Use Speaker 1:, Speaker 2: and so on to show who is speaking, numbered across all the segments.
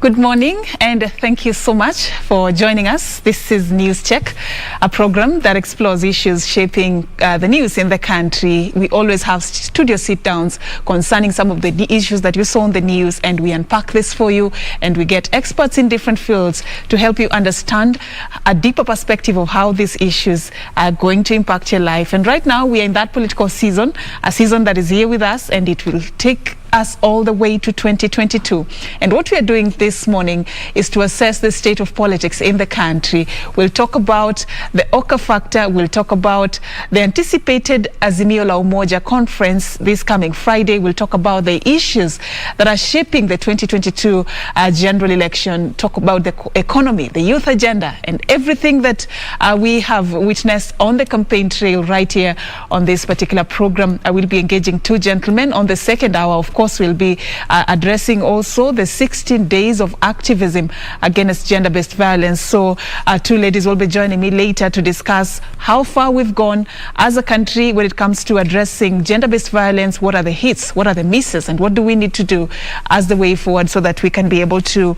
Speaker 1: Good morning, and thank you so much for joining us. This is News Check, a program that explores issues shaping the news in the country. We always have studio sit-downs concerning some of the issues that you saw on the news, and we unpack this for you, and we get experts in different fields to help you understand a deeper perspective of how these issues are going to impact your life. And right now, we are in that political season, a season that is here with us, and it will take us all the way to 2022. And what we are doing this morning is to assess the state of politics in the country. We'll talk about the OKA factor. We'll talk about the anticipated Azimio La Umoja conference this coming Friday. We'll talk about the issues that are shaping the 2022 general election, talk about the economy, the youth agenda, and everything that we have witnessed on the campaign trail right here on this particular program. I will be engaging two gentlemen on the second hour. Of course, we'll be addressing also the 16 days of activism against gender-based violence. So two ladies will be joining me later to discuss how far we've gone as a country when it comes to addressing gender-based violence. What are the hits, what are the misses, and what do we need to do as the way forward so that we can be able to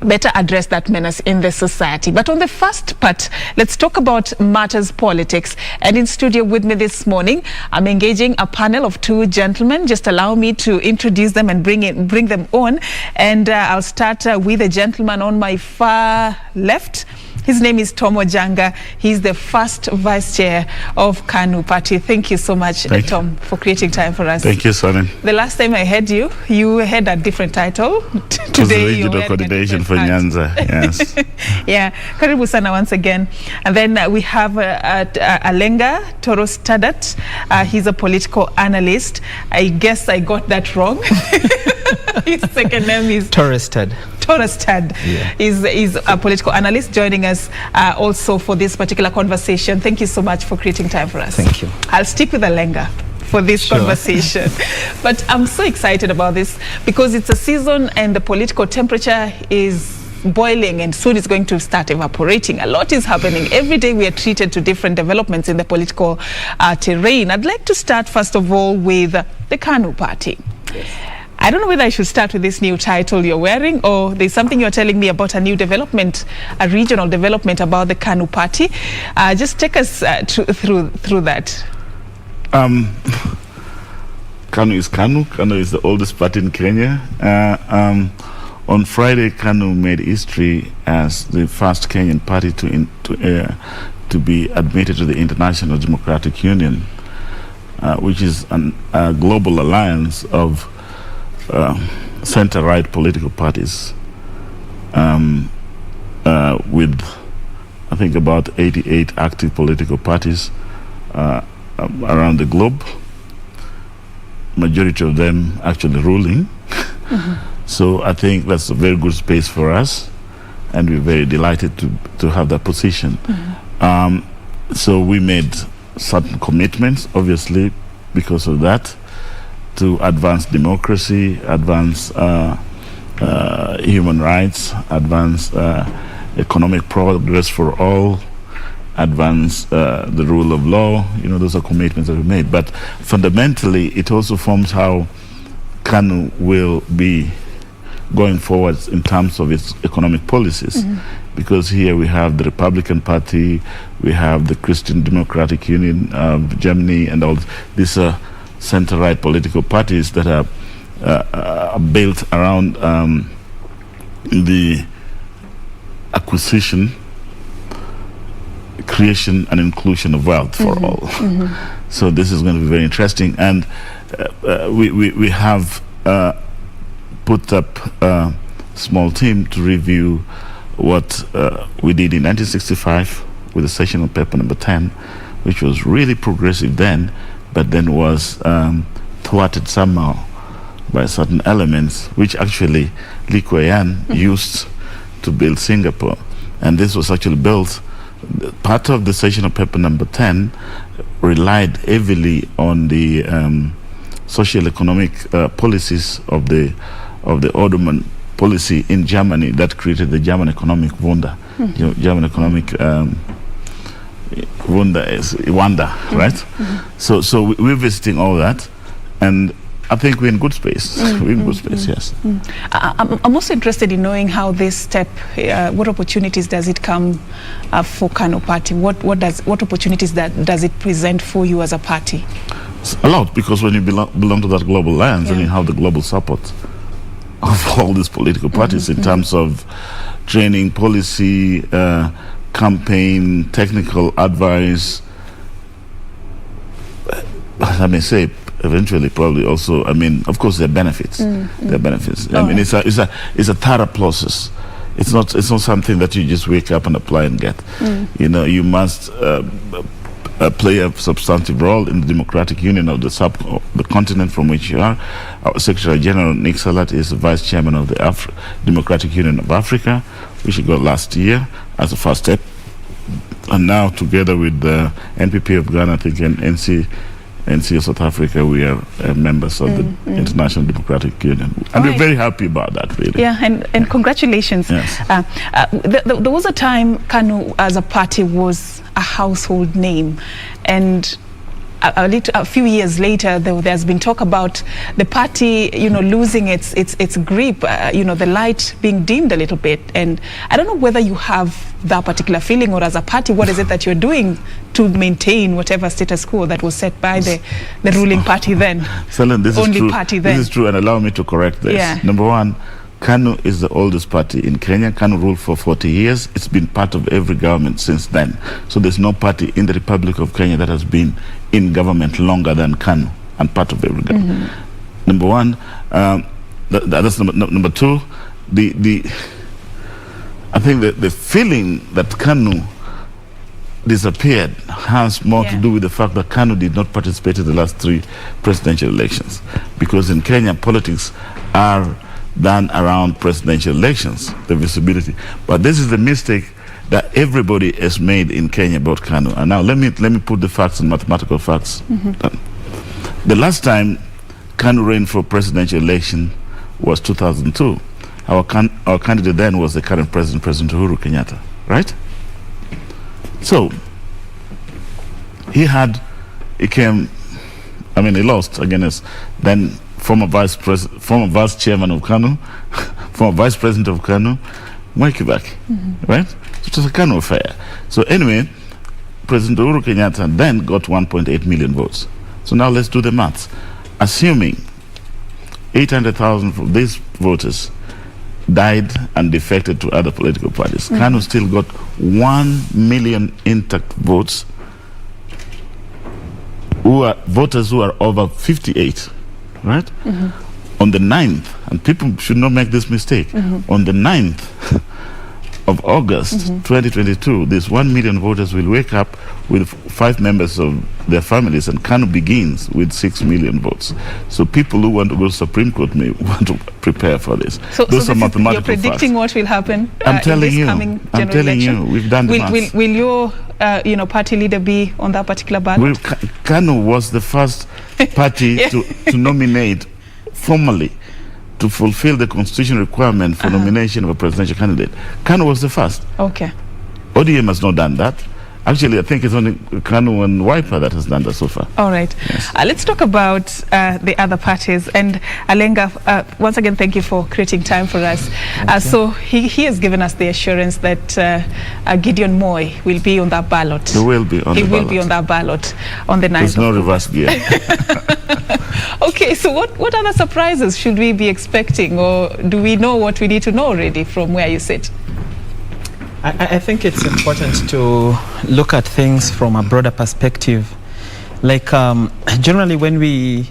Speaker 1: better address that menace in the society. But on the first part, let's talk about matters politics. And in studio with me this morning, I'm engaging a panel of two gentlemen. Just allow me to introduce them and bring them on. And I'll start with the gentleman on my far left. His name is Tom Ojanga. He's the first vice chair of KANU party. Thank you so much, Tom, for creating time for us.
Speaker 2: Thank you, Serfine.
Speaker 1: The last time I heard you, you had a different title.
Speaker 2: Today, regional coordination for Nyanza. Yes.
Speaker 1: Yeah. Karibu sana once again. And then we have Alenga, Torosterdt. He's a political analyst. I guess I got that wrong. His second name is
Speaker 3: Torosterdt.
Speaker 1: Yeah. is a political analyst joining us also for this particular conversation. Thank you so much for creating time for us.
Speaker 3: Thank you.
Speaker 1: I'll stick with Alenga for this conversation. But I'm so excited about this because it's a season and the political temperature is boiling and soon it's going to start evaporating. A lot is happening. Every day we are treated to different developments in the political terrain. I'd like to start first of all with the KANU party. Yes. I don't know whether I should start with this new title you're wearing or there's something you're telling me about a new development, a regional development about the KANU party. Just take us through that.
Speaker 2: KANU is KANU. KANU is the oldest party in Kenya. On Friday, KANU made history as the first Kenyan party to be admitted to the International Democratic Union, which is a global alliance of center-right political parties with, I think, about 88 active political parties around the globe, majority of them actually ruling. So I think that's a very good space for us, and we're very delighted to have that position. So we made certain commitments, obviously, because of that, to advance democracy, advance human rights, advance economic progress for all, advance the rule of law. You know, those are commitments that we made. But fundamentally, it also forms how KANU will be going forward in terms of its economic policies. Because here we have the Republican Party, we have the Christian Democratic Union of Germany, and all these center-right political parties that are built around the acquisition, creation, and inclusion of wealth for all. So this is going to be very interesting, and we have put up a small team to review what we did in 1965 with the session on paper number 10, which was really progressive then, but then was thwarted somehow by certain elements, which actually Lee Kuan Yew used to build Singapore. And this was actually built, part of the session of paper number 10 relied heavily on the social economic policies of the Ottoman policy in Germany that created the German economic wonder. German economic wonder is wonder, right? So we're visiting all that, and I think we're in good space. We're in good space, yes.
Speaker 1: I'm also interested in knowing how this step, what opportunities does it come for KANU party? What opportunities does it present for you as a party?
Speaker 2: A lot, because when you belong to that global alliance, and you have the global support of all these political parties in terms of training, policy, campaign, technical advice. I may say, eventually, probably also. I mean, of course, there are benefits. There are benefits. I mean, it's a thorough process. It's not something that you just wake up and apply and get. You know, you must play a substantive role in the democratic union of the continent from which you are. Our Secretary General Nick Salat is the Vice Chairman of the Democratic Union of Africa, which he got last year as a first step. And now, together with the NPP of Ghana, I think, and NC of South Africa, we are members of the International Democratic Union. And we're very happy about that, really.
Speaker 1: Yeah, and congratulations.
Speaker 2: Yes.
Speaker 1: There was a time KANU as a party was a household name, and a few years later, there's been talk about the party, losing its grip, the light being dimmed a little bit. And I don't know whether you have that particular feeling, or as a party, what is it that you're doing to maintain whatever status quo that was set by the ruling party then?
Speaker 2: Selen, this
Speaker 1: Only
Speaker 2: is true.
Speaker 1: Party then.
Speaker 2: This is true, and allow me to correct this.
Speaker 1: Yeah.
Speaker 2: Number one, KANU is the oldest party in Kenya. KANU ruled for 40 years. It's been part of every government since then. So there's no party in the Republic of Kenya that has been in government longer than KANU and part of every government. Number one. That's number two. I think the feeling that KANU disappeared has more to do with the fact that KANU did not participate in the last 3 presidential elections. Because in Kenya, politics are done around presidential elections, the visibility. But this is the mistake that everybody has made in Kenya about KANU. And now let me put the facts and mathematical facts. The last time KANU ran for presidential election was 2002. Our candidate then was the current President Uhuru Kenyatta, right? So he lost against then former vice chairman of KANU, former vice president of KANU, Mwai Kibaki, right? So it was a KANU affair. So anyway, President Uhuru Kenyatta then got 1.8 million votes. So now let's do the maths. Assuming 800,000 of these voters died and defected to other political parties, KANU still got 1 million intact votes, voters who are over 58, right? On the 9th, and people should not make this mistake, on the 9th of August 2022, these 1 million voters will wake up with 5 members of their families, and KANU begins with 6 million votes. So people who want to go to Supreme Court may want to prepare for this. Those are mathematical
Speaker 1: you're predicting
Speaker 2: facts.
Speaker 1: What will happen
Speaker 2: I'm telling you.
Speaker 1: coming
Speaker 2: I'm telling
Speaker 1: election?
Speaker 2: you. We've done the maths.
Speaker 1: Will your party leader be on that particular ballot?
Speaker 2: KANU was the first party to nominate formally, to fulfill the constitutional requirement for nomination of a presidential candidate. KANU was the first.
Speaker 1: Okay.
Speaker 2: ODM has not done that. Actually, I think it's only KANU and Wiper that has done that so far.
Speaker 1: All right.
Speaker 2: Yes.
Speaker 1: Let's talk about the other parties. And Alenga, once again, thank you for creating time for us. So he has given us the assurance that Gideon Moi will be on that ballot.
Speaker 2: He will be on the ballot.
Speaker 1: He will be on that ballot on the 9th.
Speaker 2: There's no reverse gear.
Speaker 1: Okay, so what other surprises should we be expecting, or do we know what we need to know already from where you sit?
Speaker 3: I think it's important to look at things from a broader perspective. Like generally when we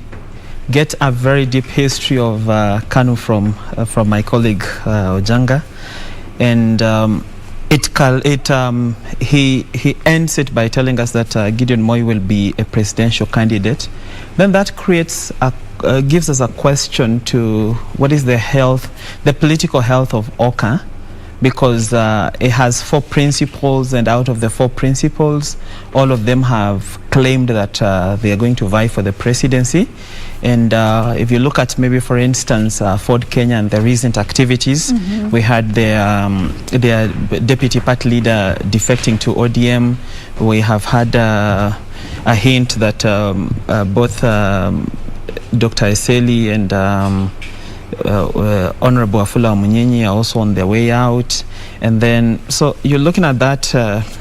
Speaker 3: get a very deep history of KANU from my colleague Ojanga, and he ends it by telling us that Gideon Moi will be a presidential candidate. Then that gives us a question to what is the political health of OKA, because it has 4 principles, and out of the 4 principles, all of them have claimed that they are going to vie for the presidency. And if you look at maybe, for instance, Ford Kenya and the recent activities, we had their deputy party leader defecting to ODM. We have had a hint that both Dr. Eseli and Honorable Afula Munyenyi are also on their way out. And then, so you're looking at that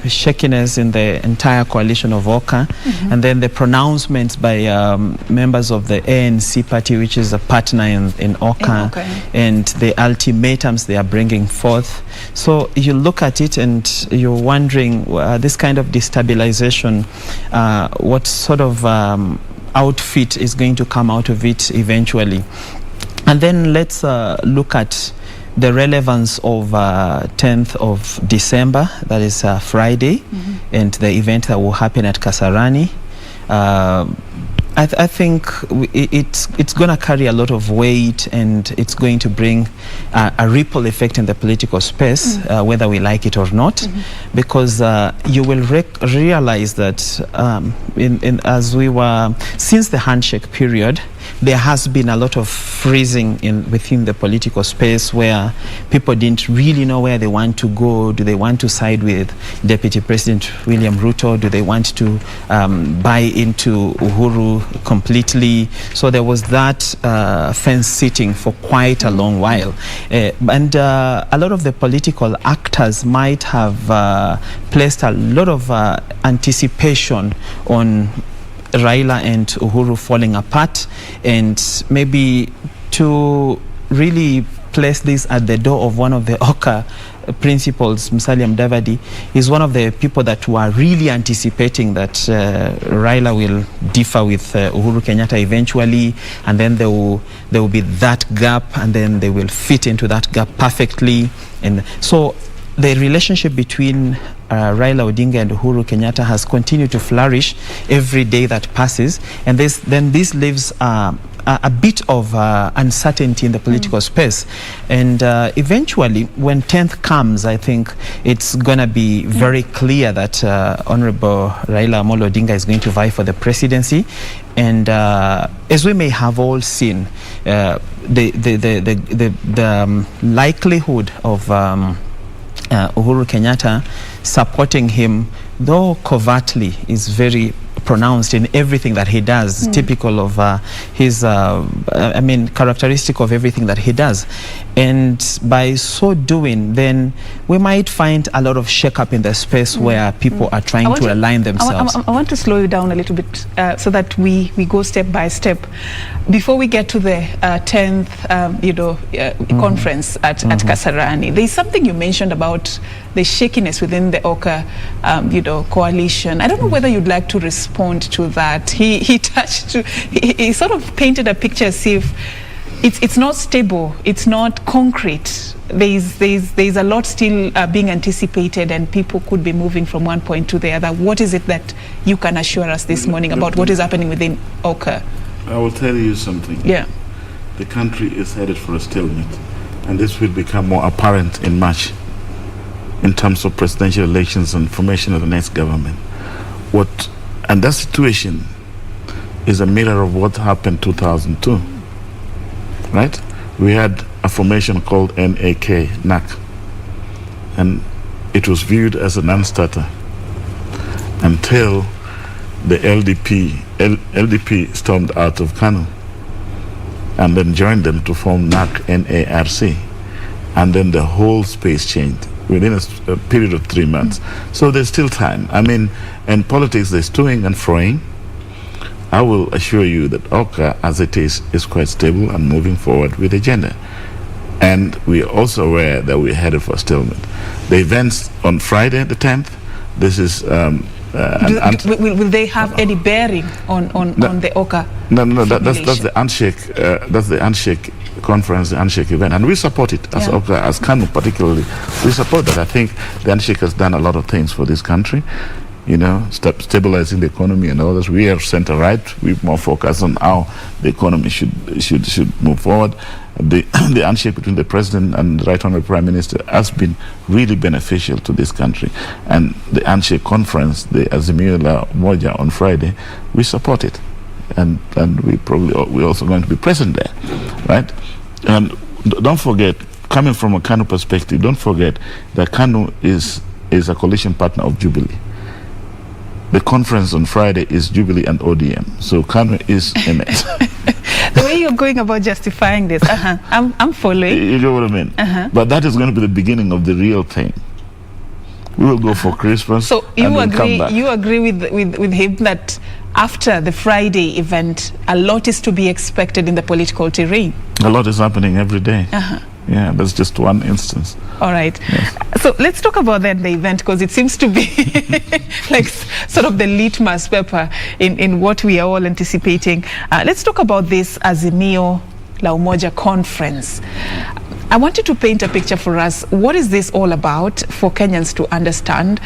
Speaker 3: shakiness in the entire coalition of OKA. And then the pronouncements by members of the ANC party, which is a partner in OKA, and the ultimatums they are bringing forth. So you look at it and you're wondering, this kind of destabilization, what sort of outfit is going to come out of it eventually. And then let's look at the relevance of 10th of December, that is Friday, and the event that will happen at Kasarani. I think it's going to carry a lot of weight, and it's going to bring a ripple effect in the political space, whether we like it or not, because you will realize that since the handshake period, there has been a lot of freezing within the political space, where people didn't really know where they want to go. Do they want to side with Deputy President William Ruto? Do they want to buy into Uhuru completely? So there was that fence sitting for quite a long while. And a lot of the political actors might have placed a lot of anticipation on Raila and Uhuru falling apart, and maybe to really place this at the door of one of the OKA principals, Musalia Mudavadi, is one of the people that were really anticipating that Raila will differ with Uhuru Kenyatta eventually, and then there will be that gap, and then they will fit into that gap perfectly. And so the relationship between Raila Odinga and Uhuru Kenyatta has continued to flourish every day that passes, and this leaves a bit of uncertainty in the political space. And eventually, when 10th comes, I think it's going to be very clear that Honorable Raila Amolo Odinga is going to vie for the presidency. And as we may have all seen, the likelihood of Uhuru Kenyatta supporting him, though covertly, is very pronounced in everything that he does, typical of his, characteristic of everything that he does. And by so doing, then we might find a lot of shake-up in the space where people are trying to align themselves.
Speaker 1: I want to slow you down a little bit so that we go step by step. Before we get to the 10th conference at Kasarani, there's something you mentioned about the shakiness within the OKA coalition. I don't know whether you'd like to respond to that. He sort of painted a picture as if it's not stable, it's not concrete. There's a lot still being anticipated, and people could be moving from one point to the other. What is it that you can assure us this morning about what is happening within OKA?
Speaker 2: I will tell you something.
Speaker 1: Yeah.
Speaker 2: The country is headed for a stalemate, and this will become more apparent in March in terms of presidential elections and formation of the next government. And that situation is a mirror of what happened 2002, right? We had a formation called NAC, and it was viewed as a non-starter until the LDP stormed out of KANU and then joined them to form NARC, and then the whole space changed within a period of 3 months. So there's still time. I mean, in politics, there's toing and froing. I will assure you that OKA, as it is quite stable and moving forward with the agenda. And we are also aware that we're headed for a stalemate. The events on Friday, the 10th, this is...
Speaker 1: will they have any bearing on the OKA?
Speaker 2: No, that's the handshake conference, the handshake event, and we support it as OKA, as KANU particularly. We support that. I think the handshake has done a lot of things for this country, stabilizing the economy and others. We are center-right. We're more focused on how the economy should move forward. The handshake between the President and the Right Honourable Prime Minister has been really beneficial to this country. And the handshake conference, the Azimio La Umoja on Friday, we support it. And we're also going to be present there, right? And don't forget, coming from a KANU perspective, don't forget that KANU is a coalition partner of Jubilee. The conference on Friday is Jubilee and ODM, so KANU is in it.
Speaker 1: The way you're going about justifying this, I'm following.
Speaker 2: You know what I mean? But that is going to be the beginning of the real thing. We will go for Christmas.
Speaker 1: So you agree with him that after the Friday event, a lot is to be expected in the political terrain? A
Speaker 2: lot is happening every day. Yeah, that's just one instance.
Speaker 1: All right. Yes. So let's talk about then the event, because it seems to be like sort of the litmus paper in what we are all anticipating. Let's talk about this Azimio La Umoja conference. I want you to paint a picture for us. What is this all about for Kenyans to understand?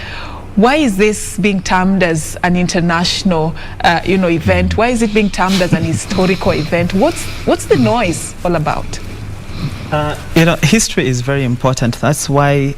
Speaker 1: Why is this being termed as an international, event? Why is it being termed as an historical event? What's the noise all about?
Speaker 3: History is very important. That's why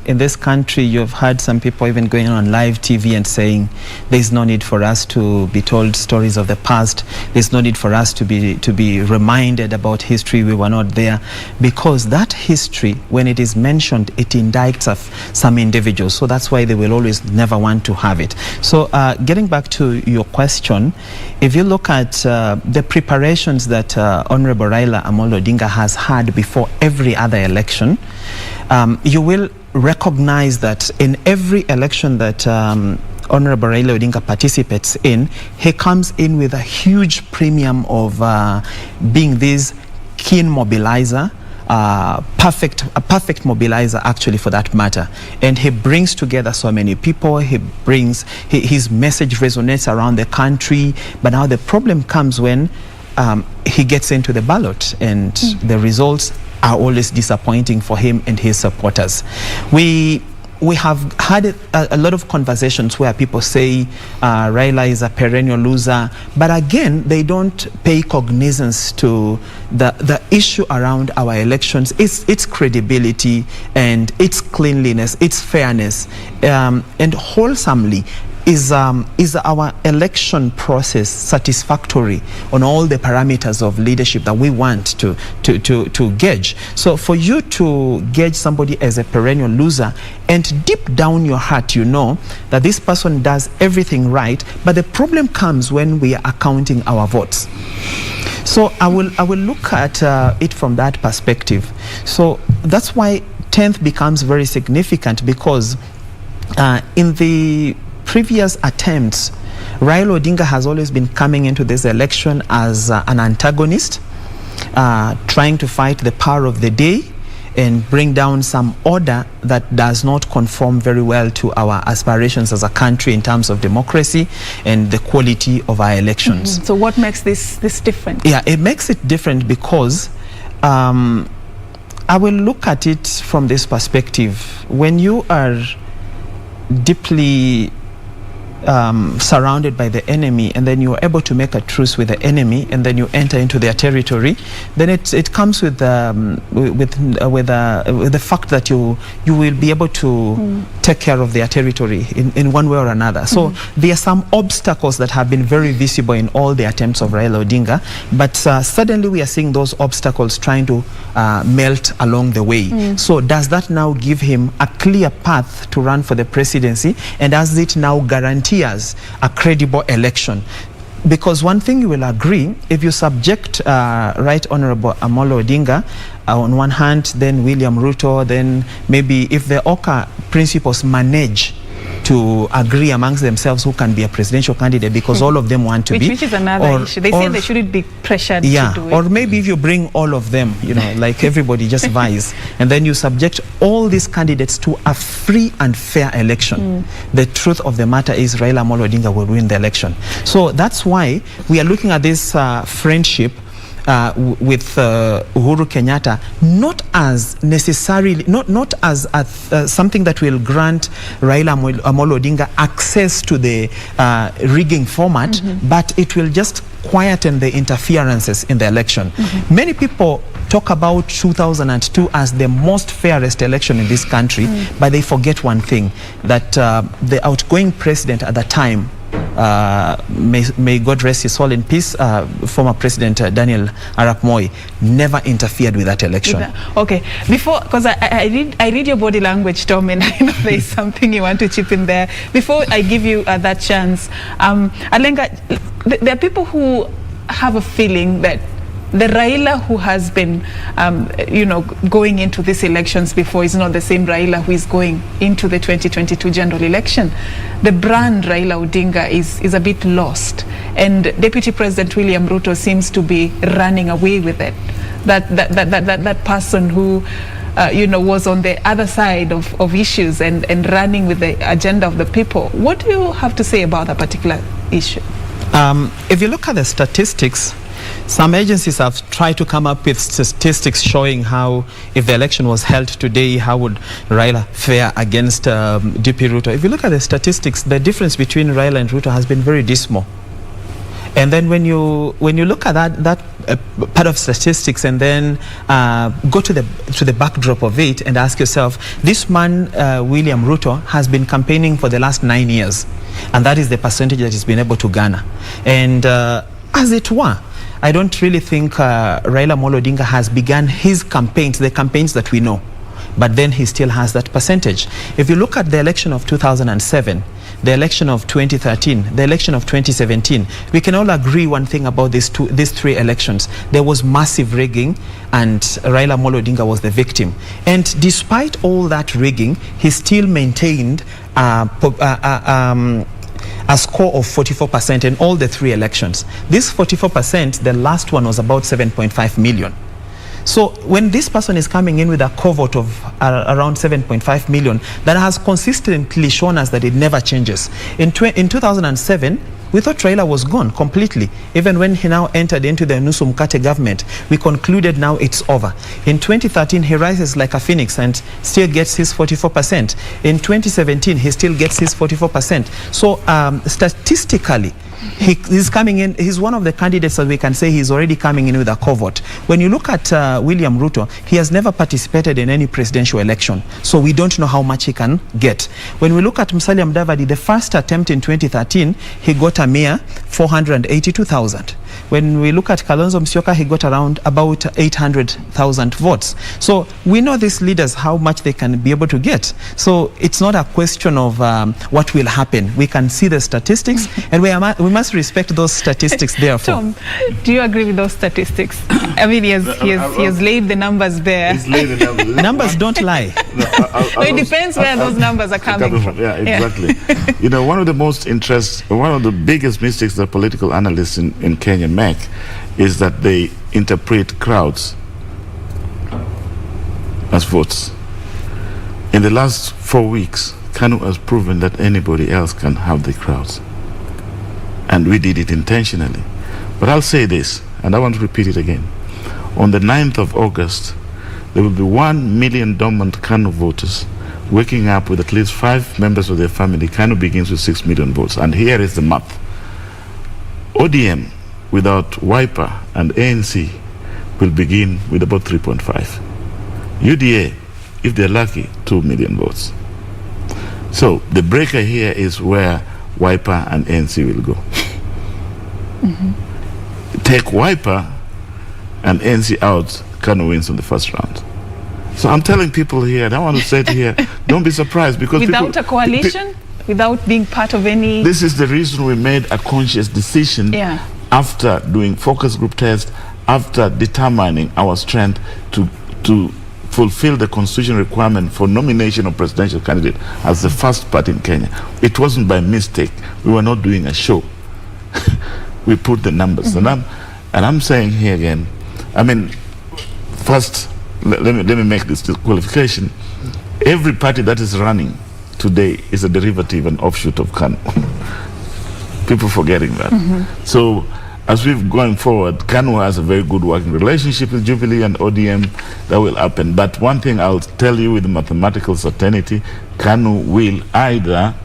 Speaker 3: in this country you've had some people even going on live TV and saying there's no need for us to be told stories of the past. There's no need for us to be reminded about history. We were not there, because that history, when it is mentioned, it indicts of some individuals. So that's why they will always never want to have it. So getting back to your question, if you look at the preparations that Honorable Raila Amolo Odinga has had before every other election, you will recognize that in every election that Honorable Raila Odinga participates in, he comes in with a huge premium of being this keen mobilizer, a perfect mobilizer actually, for that matter. And he brings together so many people. His message resonates around the country. But now the problem comes when he gets into the ballot, and the results are always disappointing for him and his supporters. We have had a lot of conversations where people say Raila is a perennial loser, but again, they don't pay cognizance to the issue around our elections, its credibility and its cleanliness, its fairness, and wholesomely. Is our election process satisfactory on all the parameters of leadership that we want to gauge? So for you to gauge somebody as a perennial loser, and deep down your heart you know that this person does everything right, but the problem comes when we are counting our votes. So I will look at it from that perspective. So that's why 10th becomes very significant, because in the previous attempts, Raila Odinga has always been coming into this election as an antagonist, trying to fight the power of the day and bring down some order that does not conform very well to our aspirations as a country in terms of democracy and the quality of our elections.
Speaker 1: So what makes this different?
Speaker 3: Yeah, it makes it different because I will look at it from this perspective. When you are deeply surrounded by the enemy, and then you are able to make a truce with the enemy, and then you enter into their territory, then it comes with the fact that you will be able to take care of their territory in one way or another. So there are some obstacles that have been very visible in all the attempts of Raila Odinga, but suddenly we are seeing those obstacles trying to melt along the way. So does that now give him a clear path to run for the presidency, and does it now guarantee us a credible election? Because one thing you will agree, if you subject Right Honorable Amolo Odinga on one hand, then William Ruto, then maybe if the OKA principals manage to agree amongst themselves who can be a presidential candidate, because all of them want to be.
Speaker 1: Which is another issue. They say they shouldn't be pressured to do it.
Speaker 3: Or maybe if you bring all of them, like everybody just vies, and then you subject all these candidates to a free and fair election. The truth of the matter is Raila Amolo Odinga will win the election. So that's why we are looking at this friendship with Uhuru Kenyatta, not as necessarily, not as something that will grant Raila Amolo Odinga access to the rigging format, but it will just quieten the interferences in the election. Many people talk about 2002 as the most fairest election in this country, but they forget one thing, that the outgoing president at the time, may God rest his soul in peace, former President Daniel Arap Moi, never interfered with that election.
Speaker 1: Okay, before, because I read your body language, Tom, and I know there is something you want to chip in there. Before I give you that chance, Alenga, there are people who have a feeling that the Raila who has been, going into these elections before is not the same Raila who is going into the 2022 general election. The brand Raila Odinga is a bit lost, and Deputy President William Ruto seems to be running away with it. That person who was on the other side of issues and running with the agenda of the people. What do you have to say about that particular issue?
Speaker 3: If you look at the statistics, some agencies have tried to come up with statistics showing how, if the election was held today, how would Raila fare against DP Ruto. If you look at the statistics, the difference between Raila and Ruto has been very dismal. And then when you look at that part of statistics and then go to the backdrop of it and ask yourself, this man William Ruto has been campaigning for the last 9 years, and that is the percentage that he's been able to garner. And as it were, I don't really think Raila Amolo Odinga has begun his campaigns, the campaigns that we know, but then he still has that percentage. If you look at the election of 2007, the election of 2013, the election of 2017, we can all agree one thing about these three elections. There was massive rigging, and Raila Amolo Odinga was the victim. And despite all that rigging, he still maintained a score of 44% in all the three elections. This 44%, the last one was about 7.5 million. So when this person is coming in with a cohort of around 7.5 million, that has consistently shown us that it never changes. In 2007, we thought Raila was gone completely. Even when he now entered into the Nusu Mkate government, we concluded now it's over. In 2013, he rises like a phoenix and still gets his 44%. In 2017, he still gets his 44%. So statistically, he's coming in, he's one of the candidates that we can say he's already coming in with a cohort. When you look at William Ruto, he has never participated in any presidential election, so we don't know how much he can get. When we look at Musalia Mudavadi, the first attempt in 2013, he got a mere 482,000. When we look at Kalonzo Musyoka, he got around about 800,000 votes. So we know these leaders, how much they can be able to get. So it's not a question of what will happen. We can see the statistics, and we must respect those statistics therefore.
Speaker 1: Tom, do you agree with those statistics? I mean, he has laid the numbers there.
Speaker 2: He's laid the numbers.
Speaker 3: Numbers don't lie.
Speaker 1: It depends where those numbers are coming from.
Speaker 2: Yeah, exactly. Yeah. One of the biggest mistakes that political analysts in Kenya make is that they interpret crowds as votes. In the last 4 weeks, KANU has proven that anybody else can have the crowds. And we did it intentionally. But I'll say this, and I want to repeat it again. On the 9th of August, there will be 1 million dormant KANU voters waking up with at least 5 members of their family. KANU begins with 6 million votes. And here is the math. ODM, without Wiper and ANC, will begin with about 3.5. UDA, if they're lucky, 2 million votes. So the breaker here is where Wiper and ANC will go. Take Wiper and ANC out, KANU wins on the first round. So I'm telling people here, and I want to say it here, don't be surprised, because
Speaker 1: without a coalition, without being part of any...
Speaker 2: This is the reason we made a conscious decision after doing focus group tests, after determining our strength to fulfill the constitutional requirement for nomination of presidential candidate as the first party in Kenya. It wasn't by mistake. We were not doing a show. We put the numbers. And I'm saying here again, I mean, first, let me make this qualification. Every party that is running today is a derivative and offshoot of KANU. People forgetting that. So as we've going forward, KANU has a very good working relationship with Jubilee and ODM. That will happen. But one thing I'll tell you with mathematical certainty, KANU will either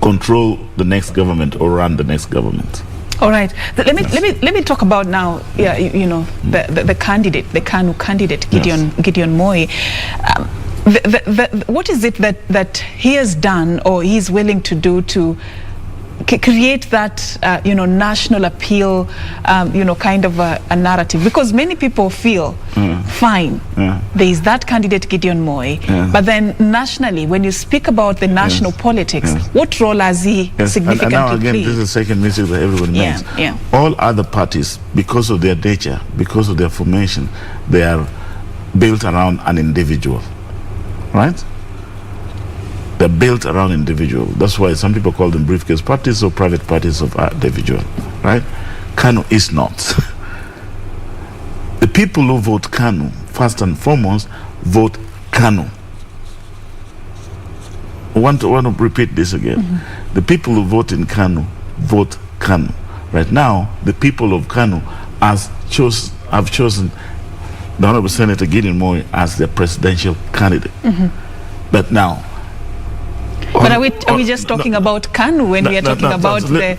Speaker 2: control the next government or run the next government.
Speaker 1: All right. Let me talk about now. Yeah, the candidate, the KANU candidate, Gideon Moi. What is it that he has done or he's willing to do to create that national appeal, kind of a narrative? Because many people feel fine, there is that candidate Gideon Moi, but then nationally, when you speak about the national politics, what role has he significantly
Speaker 2: and now again,
Speaker 1: played?
Speaker 2: this is the second mistake that everybody makes. All other parties, because of their nature, because of their formation, they are built around an individual, right? They're built around individual. That's why some people call them briefcase parties or private parties of individual, right? KANU is not. The people who vote KANU, first and foremost, vote KANU. I want to repeat this again. The people who vote in KANU vote KANU. Right now, the people of KANU have chosen the Honorable Senator Gideon Moi as their presidential candidate. But now,
Speaker 1: but are we just talking about KANU when we are talking about the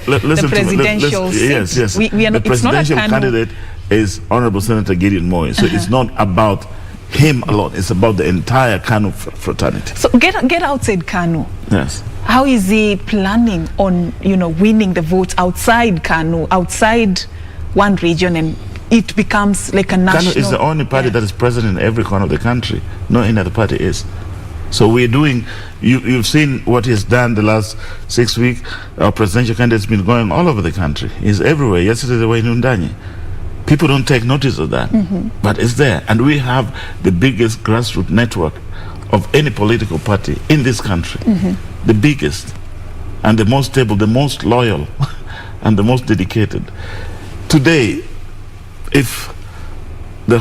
Speaker 1: presidential seat?
Speaker 2: Yes.
Speaker 1: We are not,
Speaker 2: the presidential candidate is Honorable Senator Gideon Moi. So it's not about him alone. It's about the entire KANU fraternity.
Speaker 1: So get outside KANU.
Speaker 2: Yes.
Speaker 1: How is he planning on winning the votes outside KANU, outside one region, and it becomes like a national?
Speaker 2: KANU is the only party that is present in every corner of the country. No any other party is. So we're doing, you've seen what he's done the last 6 weeks. Our presidential candidate's been going all over the country. He's everywhere. Yesterday they were in Undani. People don't take notice of that, but it's there. And we have the biggest grassroots network of any political party in this country. The biggest, and the most stable, the most loyal, and the most dedicated. Today, if the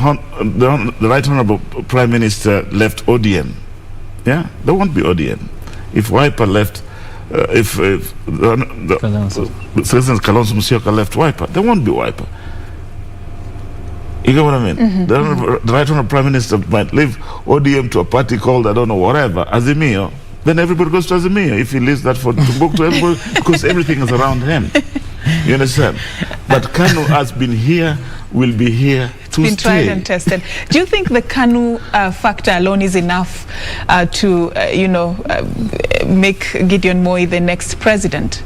Speaker 2: Right Honorable Prime Minister left ODM, there won't be ODM. If Wiper left, if President Kalonzo Musyoka left Wiper, there won't be Wiper. You get what I mean? The Right Honorable Prime Minister might leave ODM to a party called, I don't know, whatever, Azimio. Then everybody goes to Azimio if he leaves that for Timbuktu to everybody, because everything is around him. You understand? But KANU has been here, will be here to stay.
Speaker 1: Been tried and tested. Do you think the KANU factor alone is enough to, make Gideon Moi the next president?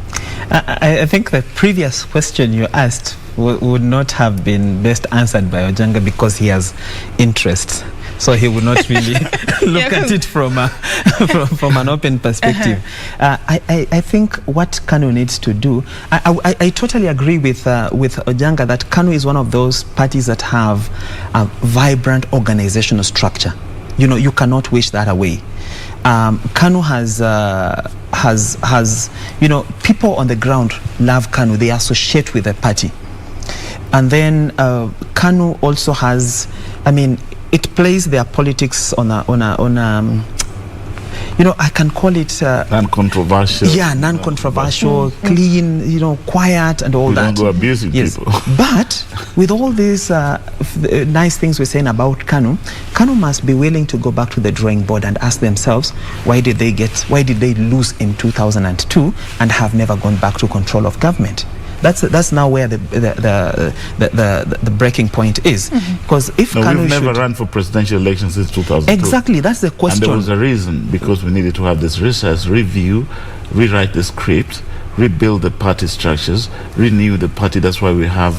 Speaker 3: I think the previous question you asked would not have been best answered by Ojanga, because he has interests. So he would not really look at it from an open perspective. I think what KANU needs to do, I totally agree with Ojanga that KANU is one of those parties that have a vibrant organizational structure. You cannot wish that away. KANU has people on the ground love KANU. They associate with the party. And then KANU also has, it plays their politics on a I can call it
Speaker 2: non-controversial.
Speaker 3: Yeah, non-controversial, clean, quiet and all
Speaker 2: we
Speaker 3: that.
Speaker 2: Don't go abusing people.
Speaker 3: But with all these nice things we're saying about KANU must be willing to go back to the drawing board and ask themselves, why did they lose in 2002 and have never gone back to control of government? That's now where the breaking point is. Because if KANU
Speaker 2: we've never run for presidential elections since 2002.
Speaker 3: Exactly, that's the question.
Speaker 2: And there was a reason, because we needed to have this recess, review, rewrite the script, rebuild the party structures, renew the party. That's why we have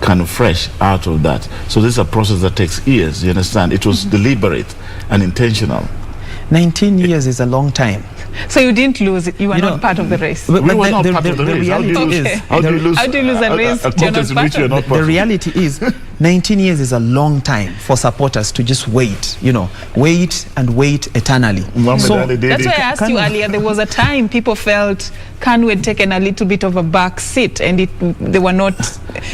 Speaker 2: KANU fresh out of that. So this is a process that takes years, you understand? It was deliberate and intentional.
Speaker 3: 19 years is a long time.
Speaker 1: So you didn't lose it. You were not part of the race.
Speaker 2: We were not part of the race. How do you lose
Speaker 1: a race?
Speaker 3: The reality is 19 years is a long time for supporters to just wait, wait eternally.
Speaker 1: So that's why I asked you earlier, there was a time people felt KANU had taken a little bit of a back seat and they were not...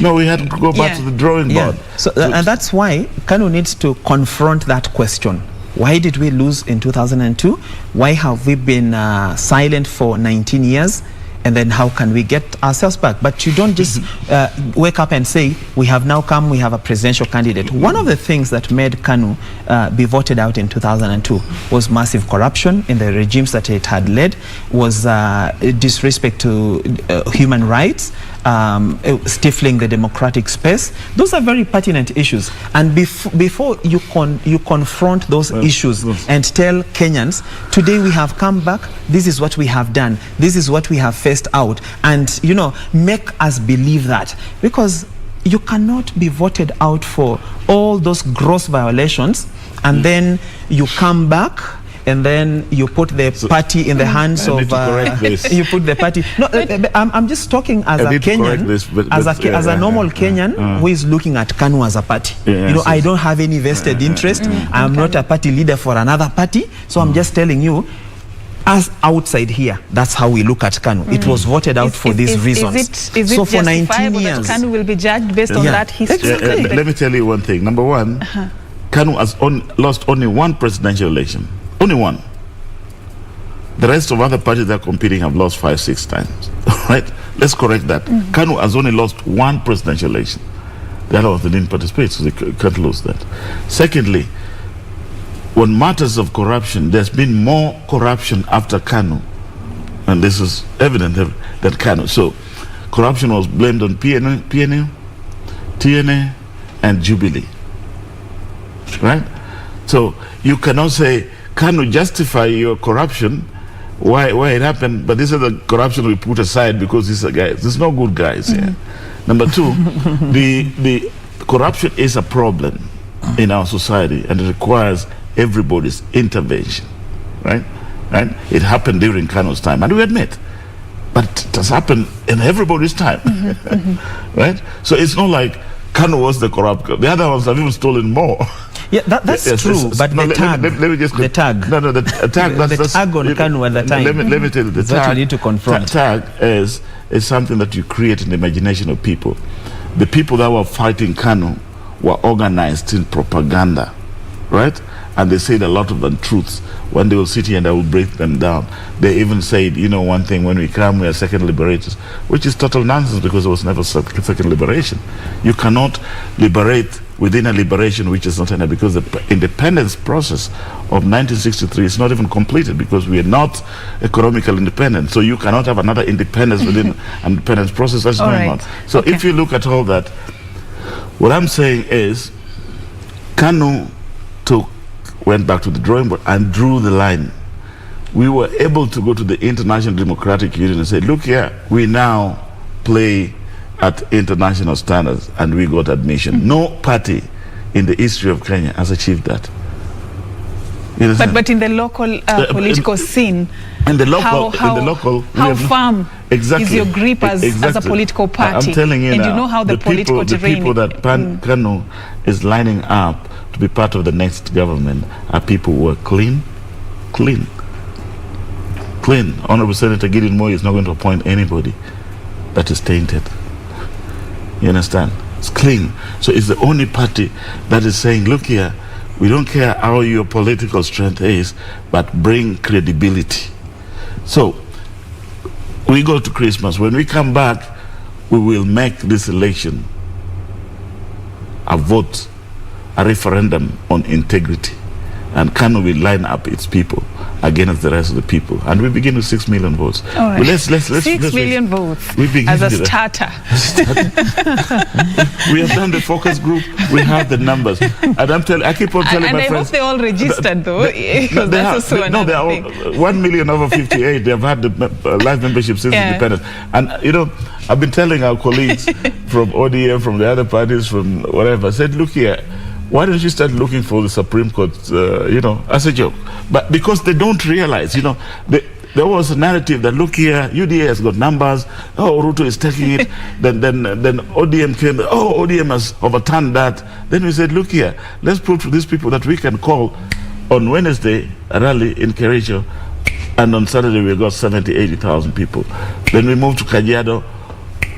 Speaker 2: No, we had to go back to the drawing board.
Speaker 3: So, and that's why KANU needs to confront that question. Why did we lose in 2002? Why have we been silent for 19 years? And then how can we get ourselves back? But you don't just wake up and say, we have now come, we have a presidential candidate. One of the things that made KANU be voted out in 2002 was massive corruption in the regimes that it had led, was disrespect to human rights, stifling the democratic space. Those are very pertinent issues. And before you confront those issues and tell Kenyans, today we have come back, this is what we have done, this is what we have faced out, and make us believe that, because you cannot be voted out for all those gross violations and then you come back and then you put the party in the hands of you put the party. No, I'm just talking as a Kenyan, as a normal Kenyan who is looking at KANU as a party. I don't have any vested interest. I'm not a party leader for another party, so I'm just telling you, as outside here, that's how we look at KANU. It was voted out for these reasons.
Speaker 1: Is it
Speaker 3: so for 19
Speaker 1: that
Speaker 3: years,
Speaker 1: KANU will be judged based on that history?
Speaker 2: Let me tell you one thing. Number one, KANU has lost only one presidential election. Only one. The rest of other parties that are competing have lost 5-6 times. Right? Let's correct that. KANU has only lost one presidential election. The other ones, they didn't participate, so they can't lose that. Secondly, on matters of corruption, there's been more corruption after KANU, and this is evident that KANU. So, corruption was blamed on PNU, TNA, and Jubilee. Right? So, you cannot say, KANU justify your corruption, why it happened, but these are the corruption we put aside because these are guys. There's no good guys here. Number two, the corruption is a problem in our society, and it requires everybody's intervention, right? It happened during KANU's time, and we admit, but it has happened in everybody's time, right? So it's not like KANU was the corrupt. The other ones have even stolen more.
Speaker 3: Yeah, that's true. But the tag,
Speaker 2: let me just
Speaker 3: the tag.
Speaker 2: No, the tag.
Speaker 3: The tag on KANU at the time.
Speaker 2: Let me tell you, the
Speaker 3: tag. What you need to confront.
Speaker 2: Tag is something that you create in the imagination of people. The people that were fighting KANU were organized in propaganda, right? And they said a lot of untruths. When they will sit here and I will break them down. They even said, one thing, when we come, we are second liberators, which is total nonsense because there was never second liberation. You cannot liberate within a liberation which is not ended, because the independence process of 1963 is not even completed because we are not economically independent. So you cannot have another independence within an independence process that's going on. So if you look at all that, what I'm saying is KANU went back to the drawing board and drew the line. We were able to go to the International Democratic Union and say, look here, we now play at international standards, and we got admission. No party in the history of Kenya has achieved that.
Speaker 1: But in the local political scene,
Speaker 2: in the local,
Speaker 1: how firm is your grip as a political party?
Speaker 2: I'm telling you
Speaker 1: and
Speaker 2: now,
Speaker 1: you know how the political terrain.
Speaker 2: The people that KANU is lining up to be part of the next government are people who are clean. Honorable Senator Gideon Moi is not going to appoint anybody that is tainted. You understand? It's clean. So it's the only party that is saying, look here, we don't care how your political strength is, but bring credibility. So we go to Christmas. When we come back, we will make this election a vote, a referendum on integrity. And KANU will line up its people against the rest of the people. And we begin with 6 million votes.
Speaker 1: All right.
Speaker 2: Well, let's
Speaker 1: 6 million votes as a starter.
Speaker 2: We have done the focus group. We have the numbers. And I keep on telling my friends.
Speaker 1: And I hope they all registered though. They are
Speaker 2: 1 million over 58. They have had the life membership since independence. And I've been telling our colleagues from ODM, from the other parties, from whatever, I said, look here, why don't you start looking for the Supreme Court, as a joke? But because they don't realize, there was a narrative that, look here, UDA has got numbers, Ruto is taking it, then ODM came, ODM has overturned that. Then we said, look here, let's prove to these people that we can call on Wednesday a rally in Kericho, and on Saturday we got 80,000 people. Then we moved to Kajiado.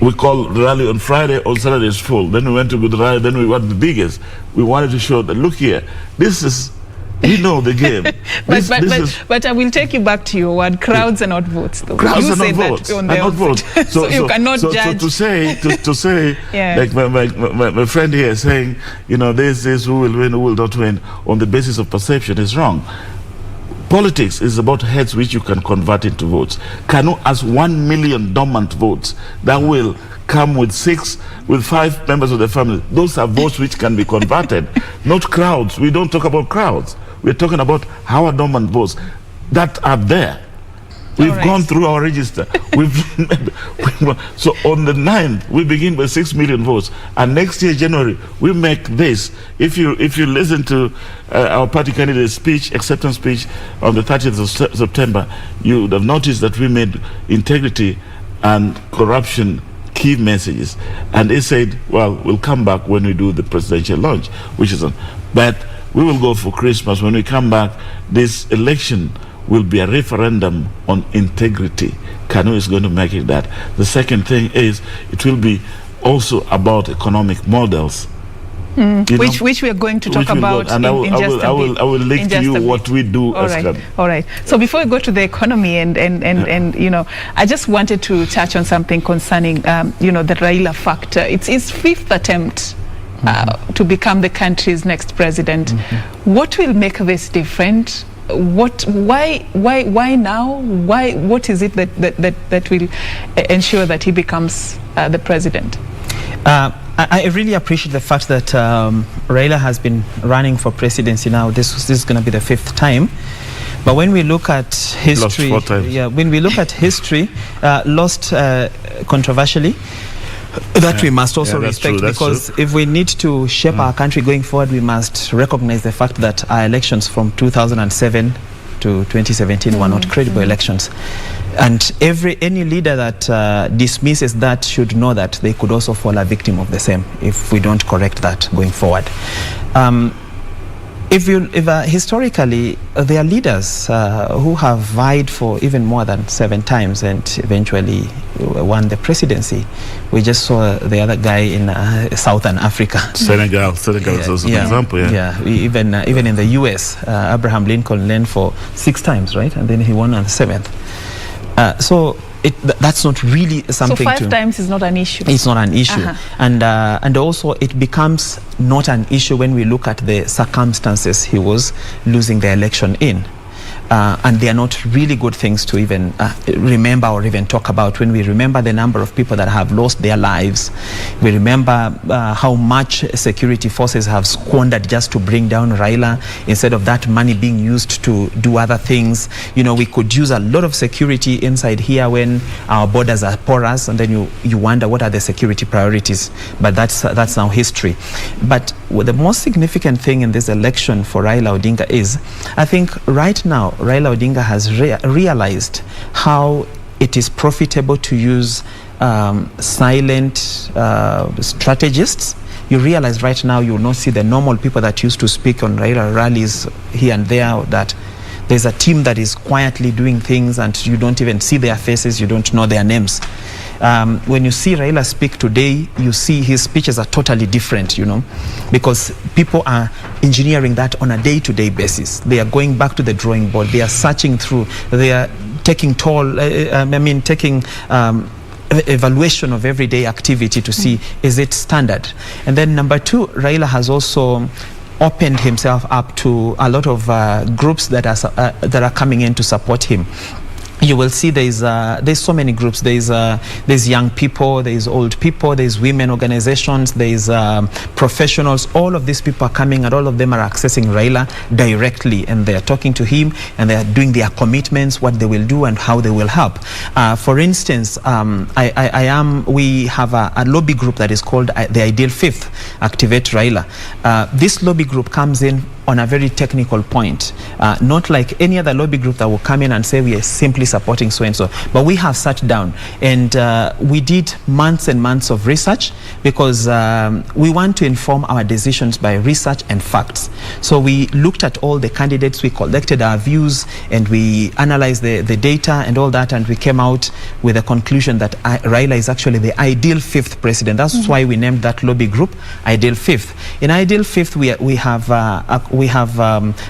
Speaker 2: We called the rally on Friday, on Saturday is full. Then we went to the rally, then we went the biggest. We wanted to show that, look here, this is, the game.
Speaker 1: But I will take you back to your word, crowds are not votes, though.
Speaker 2: Crowds
Speaker 1: you
Speaker 2: are not votes.
Speaker 1: So you cannot judge.
Speaker 2: To say, like my friend here is saying, this is who will win, who will not win, on the basis of perception is wrong. Politics is about heads which you can convert into votes. KANU has 1 million dormant votes that will come with 5 members of the family. Those are votes which can be converted, not crowds. We don't talk about crowds. We're talking about our dormant votes that are there. We've gone through our register. So on the 9th, we begin with 6 million votes. And next year, January, we make this. If you listen to our party candidate's speech, acceptance speech, on the 30th of September, you would have noticed that we made integrity and corruption key messages. And they said, well, we'll come back when we do the presidential launch, which is on. But we will go for Christmas. When we come back, this election will be a referendum on integrity. KANU is going to make it that. The second thing is it will be also about economic models.
Speaker 1: Which we are going to talk about
Speaker 2: and I will link to you what we do as KANU.
Speaker 1: All right. So before we go to the economy and you know, I just wanted to touch on something concerning you know, the Raila factor. It's his 5th attempt to become the country's next president. What will make this different? Why now? What is it that will ensure that he becomes the president?
Speaker 3: I really appreciate the fact that Raila has been running for presidency now. This is going to be the 5th time. But when we look at history, when we look at history, lost controversially. That we must also respect, because if we need to shape our country going forward, we must recognize the fact that our elections from 2007 to 2017 were not credible elections. And any leader that dismisses that should know that they could also fall a victim of the same if we don't correct that going forward. Historically, there are leaders who have vied for even more than 7 times and eventually won the presidency. We just saw the other guy in Southern Africa. Senegal is
Speaker 2: also an example.
Speaker 3: Even in the US, Abraham Lincoln ran for 6 times, right? And then he won on the 7th. So that's not really something.
Speaker 1: So 5 times is not an issue.
Speaker 3: It's not an issue, and also it becomes not an issue when we look at the circumstances he was losing the election in. And they are not really good things to even remember or even talk about. When we remember the number of people that have lost their lives, we remember how much security forces have squandered just to bring down Raila, instead of that money being used to do other things. You know, we could use a lot of security inside here when our borders are porous, and then you wonder what are the security priorities. But that's now history. But the most significant thing in this election for Raila Odinga is, I think right now, Raila Odinga has realized how it is profitable to use silent strategists. You realize right now you will not see the normal people that used to speak on Raila rallies here and there, or that there's a team that is quietly doing things and you don't even see their faces, you don't know their names. When you see Raila speak today, you see his speeches are totally different, you know, because people are engineering that on a day-to-day basis. They are going back to the drawing board. They are searching through. They are taking evaluation of everyday activity to see, is it standard? And then number 2, Raila has also opened himself up to a lot of groups that are coming in to support him. You will see there's so many groups. There's young people, there's old people, there's women organizations, there's professionals. All of these people are coming, and all of them are accessing Raila directly, and they're talking to him, and they're doing their commitments, what they will do and how they will help. For instance, we have a lobby group that is called the Ideal Fifth, Activate Raila. This lobby group comes in on a very technical point, not like any other lobby group that will come in and say we are simply supporting so and so, but we have sat down and we did months and months of research, because we want to inform our decisions by research and facts. So we looked at all the candidates, we collected our views, and we analyzed the data and all that, and we came out with a conclusion that Raila is actually the ideal 5th president. That's why we named that lobby group Ideal 5th. In Ideal 5th, we have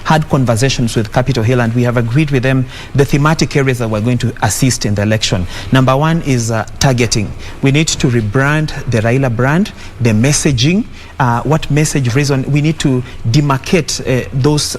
Speaker 3: had conversations with Capitol Hill, and we have agreed with them the thematic areas that we're going to assist in the election. Number 1 is targeting. We need to rebrand the Raila brand, the messaging, what message reason. We need to demarcate those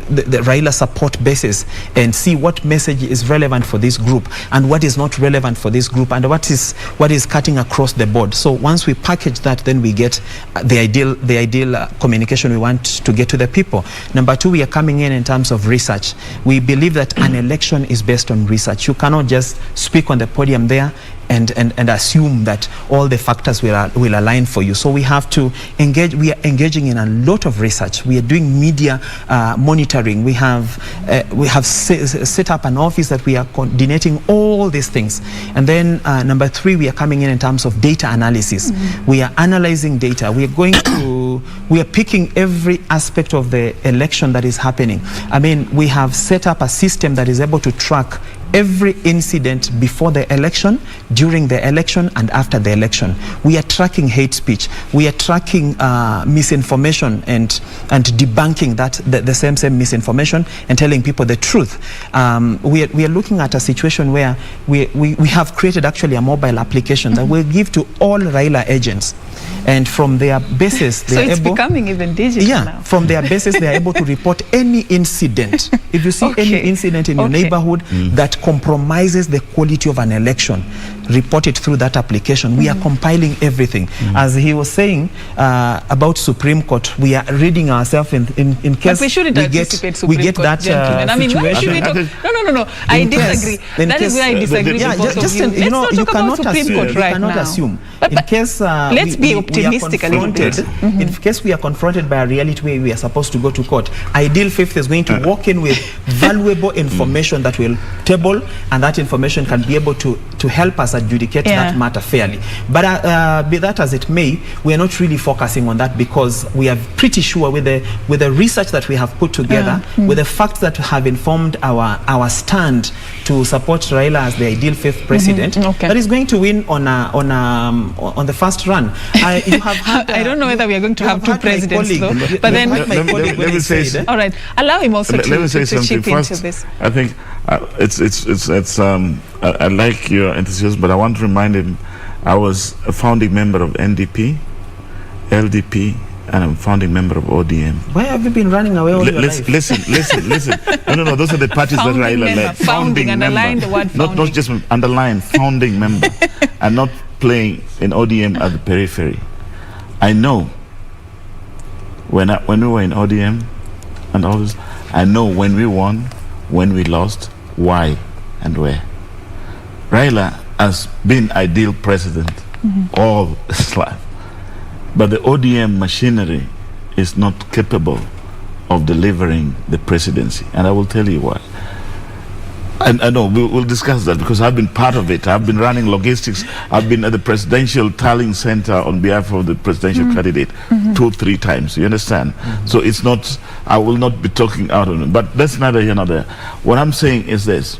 Speaker 3: the Raila support basis and see what message is relevant for this group and what is not relevant for this group, and what is cutting across the board. So once we package that, then we get the ideal communication we want to get to the people. Number two, we are coming in terms of research. We believe that an election is based on research. You cannot just speak on the podium there and assume that all the factors will align for you. So we have to engage. We are engaging in a lot of research. We are doing media monitoring. We have set up an office that we are coordinating all these things. And then number three, we are coming in terms of data analysis. We are analyzing data. We are picking every aspect of the election that is happening. I mean, we have set up a system that is able to track every incident before the election, during the election, and after the election. We are tracking hate speech. We are tracking misinformation and debunking the same misinformation and telling people the truth. We are looking at a situation where we have created actually a mobile application that will give to all Raila agents. And from their basis, they are able...
Speaker 1: becoming even digital now.
Speaker 3: From their basis, they are able to report any incident. If you see any incident in your neighborhood that compromises the quality of an election, report it through that application. We are compiling everything. As he was saying about Supreme Court, we are reading ourselves in case
Speaker 1: but we shouldn't anticipate Supreme Court,
Speaker 3: that
Speaker 1: gentlemen. I mean, why should we talk? No. I disagree. That is where I disagree with both of you. Let's not talk about Supreme Court right now.
Speaker 3: Assume.
Speaker 1: But
Speaker 3: in case
Speaker 1: let's be optimistic a little bit.
Speaker 3: In case we are confronted by a reality where we are supposed to go to court, Ideal Fifth is going to walk in with valuable information that will table, and that information can be able to help us adjudicate that matter fairly. But be that as it may, we are not really focusing on that, because we are pretty sure with the research that we have put together, with the facts that have informed our stand to support Raila as the Ideal Fifth president, that is going to win on the first run. You have had,
Speaker 1: I don't know whether we are going to have two presidents, though. But then,
Speaker 2: let me say,
Speaker 1: all right, allow him also to chip
Speaker 2: first,
Speaker 1: into this.
Speaker 2: I think I like your enthusiasm, but I want to remind him, I was a founding member of NDP, LDP, and I'm a founding member of ODM.
Speaker 3: Why have you been running away all your life?
Speaker 2: Listen. No, those are the parties that Raila led.
Speaker 1: Founding, underline the word founding.
Speaker 2: Not just underline, founding member, and not playing in ODM at the periphery. I know when we were in ODM and all this, I know when we won, when we lost, why and where. Raila has been ideal president all his life, but the ODM machinery is not capable of delivering the presidency, and I will tell you why. And I know we'll discuss that, because I've been part of it. I've been running logistics. I've been at the presidential tallying center on behalf of the presidential candidate 2-3 times. You understand? So it's not, I will not be talking out on it, but that's neither here nor there. What I'm saying is this.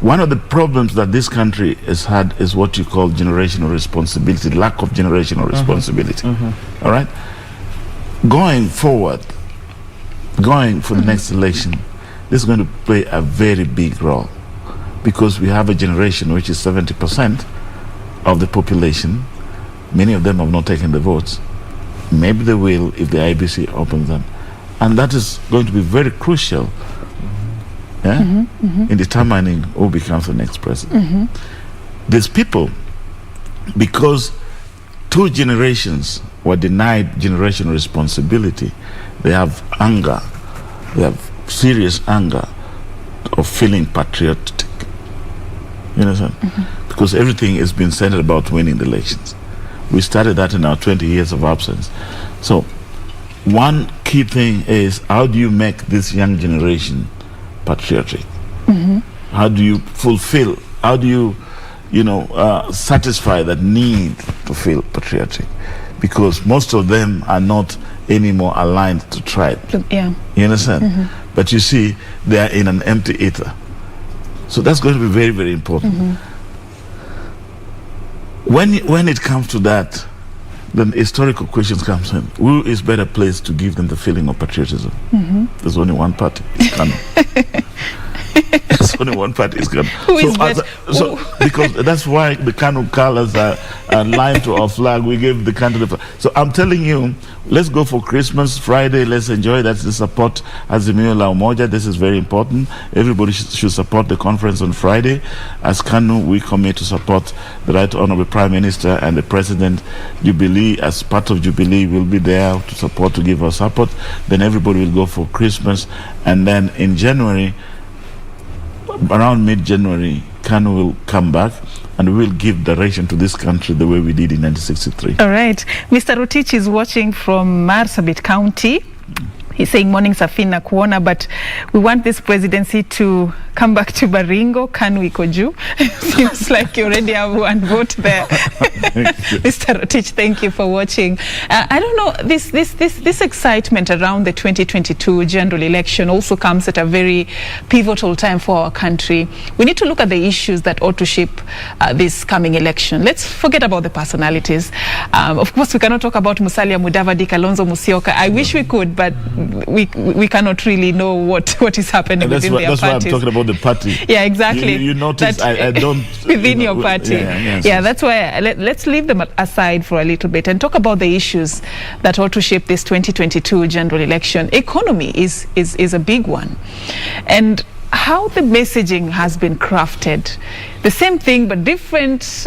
Speaker 2: One of the problems that this country has had is what you call generational responsibility, lack of generational responsibility. All right? Going forward, going for the next election, this is going to play a very big role, because we have a generation which is 70% of the population. Many of them have not taken the votes. Maybe they will if the IBC opens them. And that is going to be very crucial in determining who becomes the next president. These people, because 2 generations were denied generational responsibility, they have anger. They have serious anger of feeling patriotic. You understand? Because everything has been centered about winning the elections. We started that in our 20 years of absence. So one key thing is, how do you make this young generation patriotic? How do you fulfill, how do you satisfy that need to feel patriotic? Because most of them are not anymore aligned to tribe. You understand? But you see, they are in an empty ether. So that's going to be very, very important. When it comes to that, then historical questions comes in. Who is better placed to give them the feeling of patriotism? There's only one party, KANU. only one party is KANU.
Speaker 1: Who is better?
Speaker 2: Because that's why the KANU colors are lined to our flag. We gave the country the flag. So I'm telling you, let's go for Christmas Friday. Let's enjoy. That's the support Azimio La Umoja. This is very important. Everybody should support the conference on Friday. As KANU, we commit to support the Right Honorable Prime Minister and the President. Jubilee, as part of Jubilee, will be there to support, to give us support. Then everybody will go for Christmas, and then in January, around mid-January, KANU will come back and we will give direction to this country the way we did in 1963.
Speaker 1: All right. Mr. Rotich is watching from Marsabit County. He's saying, morning Serfine na kuona, but we want this presidency to come back to Baringo, KANU iko juu. Seems like you already have one vote there. Mr. Rotich, thank you for watching. I don't know, this excitement around the 2022 general election also comes at a very pivotal time for our country. We need to look at the issues that ought to shape this coming election. Let's forget about the personalities. Of course, we cannot talk about Musalia Mudavadi, Kalonzo Musyoka. I wish we could, but we cannot really know what is happening within their parties.
Speaker 2: That's why I'm talking about the party.
Speaker 1: Yeah, exactly.
Speaker 2: You notice I don't
Speaker 1: within your party. Yeah, that's why let's leave them aside for a little bit and talk about the issues that ought to shape this 2022 general election. Economy is a big one, and how the messaging has been crafted. The same thing, but different,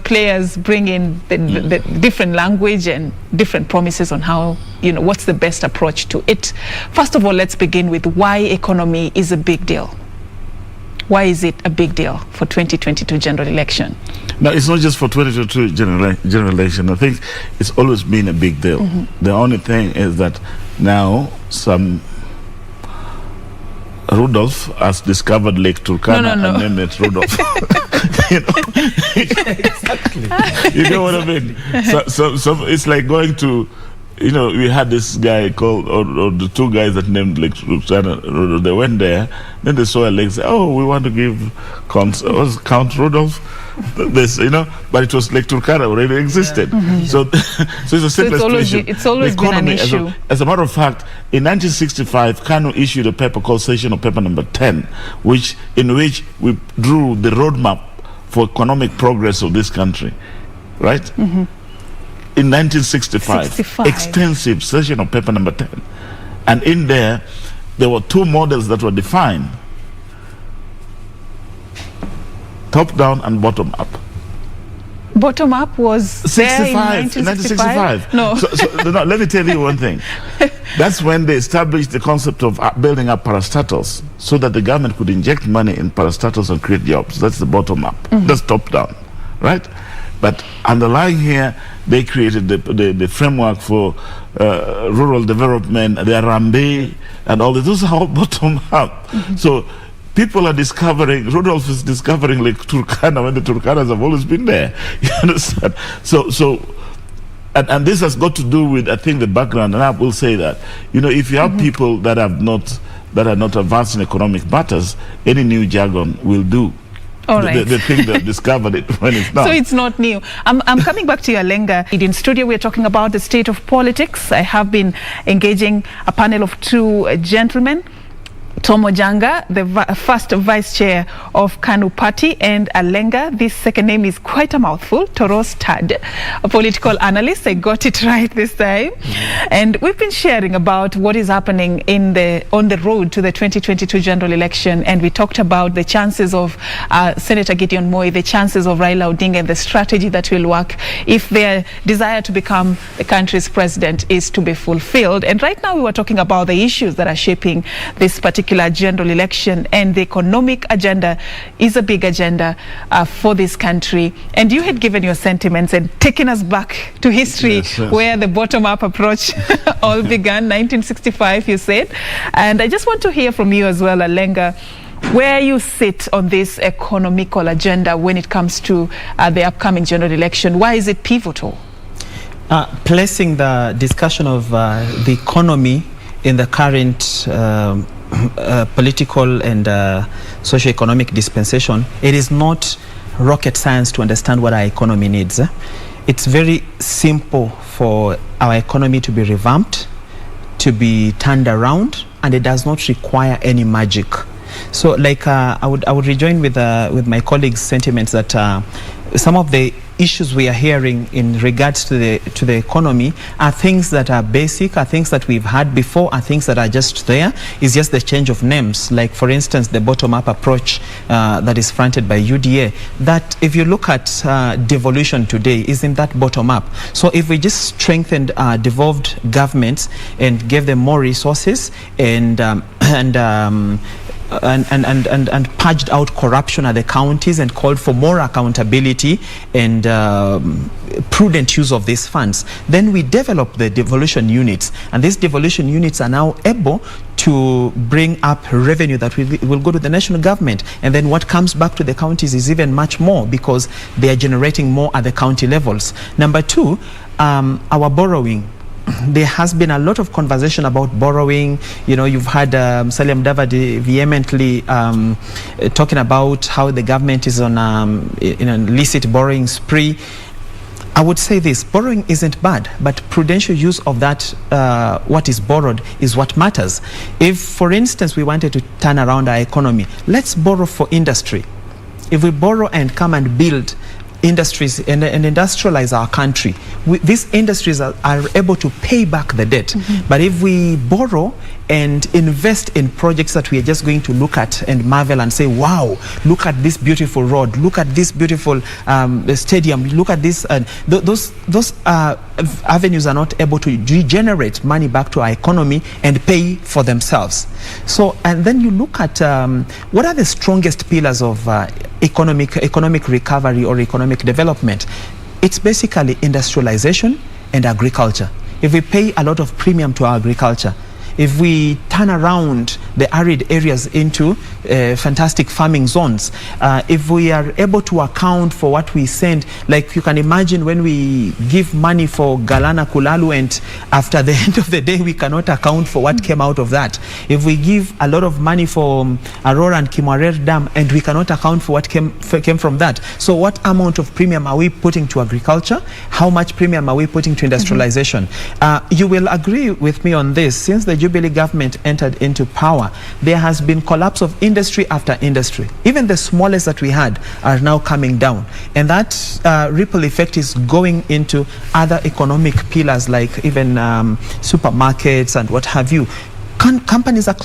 Speaker 1: players bring in the different language and different promises on how, what's the best approach to it. First of all, let's begin with why economy is a big deal. Why is it a big deal for 2022 general election?
Speaker 2: No, it's not just for 2022 general election. I think it's always been a big deal. The only thing is that now Rudolph has discovered Lake Turkana and named it Rudolph. Exactly. You know what I mean? So it's like going to, we had this guy called, or the two guys that named Lake Turkana. They went there, then they saw a lake, said, "Oh, we want to give Count Rudolph this," but it was Lake Turkana already existed. So it's a simple issue.
Speaker 1: It's always been an issue.
Speaker 2: As a matter of fact, in 1965, KANU issued a paper called Session of Paper Number 10, in which we drew the roadmap for economic progress of this country, right? In 1965, extensive Session of Paper Number 10, and in there were two models that were defined: top down and bottom up.
Speaker 1: Bottom up was
Speaker 2: 65 in 1965.
Speaker 1: No.
Speaker 2: No, let me tell you one thing. That's when they established the concept of building up parastatals so that the government could inject money in parastatals and create jobs. That's the bottom up. That's top down, right? But underlying here, they created the framework for rural development, the Arambe, and all this. Those are all bottom up. So people are discovering, Rudolph is discovering Lake Turkana when the Turkanas have always been there. You understand? And this has got to do with, I think, the background, and I will say that, if you have people that are not advanced in economic matters, any new jargon will do.
Speaker 1: All right.
Speaker 2: They think they've discovered it when it's not.
Speaker 1: So it's not new. I'm coming back to you, Alenga. In studio, we're talking about the state of politics. I have been engaging a panel of two gentlemen. Tom Ojanga, the first vice chair of KANU party, and Alenga, this second name is quite a mouthful, Torosterdt, a political analyst. I got it right this time. And we've been sharing about what is happening on the road to the 2022 general election, and we talked about the chances of Senator Gideon Moi, the chances of Raila Odinga, and the strategy that will work if their desire to become the country's president is to be fulfilled. And right now we were talking about the issues that are shaping this particular general election, and the economic agenda is a big agenda for this country. And you had given your sentiments and taken us back to history, yes. Where the bottom-up approach all began, 1965, you said. And I just want to hear from you as well, Alenga, where you sit on this economical agenda when it comes to the upcoming general election. Why is it pivotal?
Speaker 3: Placing the discussion of the economy in the current political and socio-economic dispensation, it is not rocket science to understand what our economy needs. It's very simple for our economy to be revamped, to be turned around, and it does not require any magic. So like I would rejoin with my colleagues' sentiments that some of the issues we are hearing in regards to the economy are things that are basic, are things that we've had before, are things that are just there. It's just the change of names. Like for instance, the bottom-up approach that is fronted by UDA. That if you look at devolution today, isn't that bottom-up? So if we just strengthened devolved governments and gave them more resources and purged out corruption at the counties and called for more accountability and prudent use of these funds, then we develop the devolution units, and these devolution units are now able to bring up revenue that will go to the national government, and then what comes back to the counties is even much more because they are generating more at the county levels. Number two, our borrowing. There has been a lot of conversation about borrowing. You know, you've had Salim Davadi vehemently talking about how the government is on in an illicit borrowing spree. I would say this: borrowing isn't bad, but prudential use of that, what is borrowed, is what matters. If, for instance, we wanted to turn around our economy, let's borrow for industry. If we borrow and come and build industries and industrialize our country, these industries are able to pay back the debt. But if we borrow and invest in projects that we are just going to look at and marvel and say, wow, look at this beautiful road, look at this beautiful stadium, look at this, those avenues are not able to regenerate money back to our economy and pay for themselves. So, and then you look at what are the strongest pillars of economic recovery or economic development. It's basically industrialization and agriculture. If we pay a lot of premium to our agriculture, if we turn around the arid areas into fantastic farming zones, if we are able to account for what we send, like you can imagine when we give money for Galana Kulalu and after the end of the day we cannot account for what came out of that. If we give a lot of money for Aurora and Kimwarer Dam and we cannot account for what came from that. So what amount of premium are we putting to agriculture? How much premium are we putting to industrialization? You will agree with me on this. Since the Jubilee government entered into power, there has been collapse of industry after industry. Even the smallest that we had are now coming down, and that ripple effect is going into other economic pillars like even supermarkets and what have you. Companies have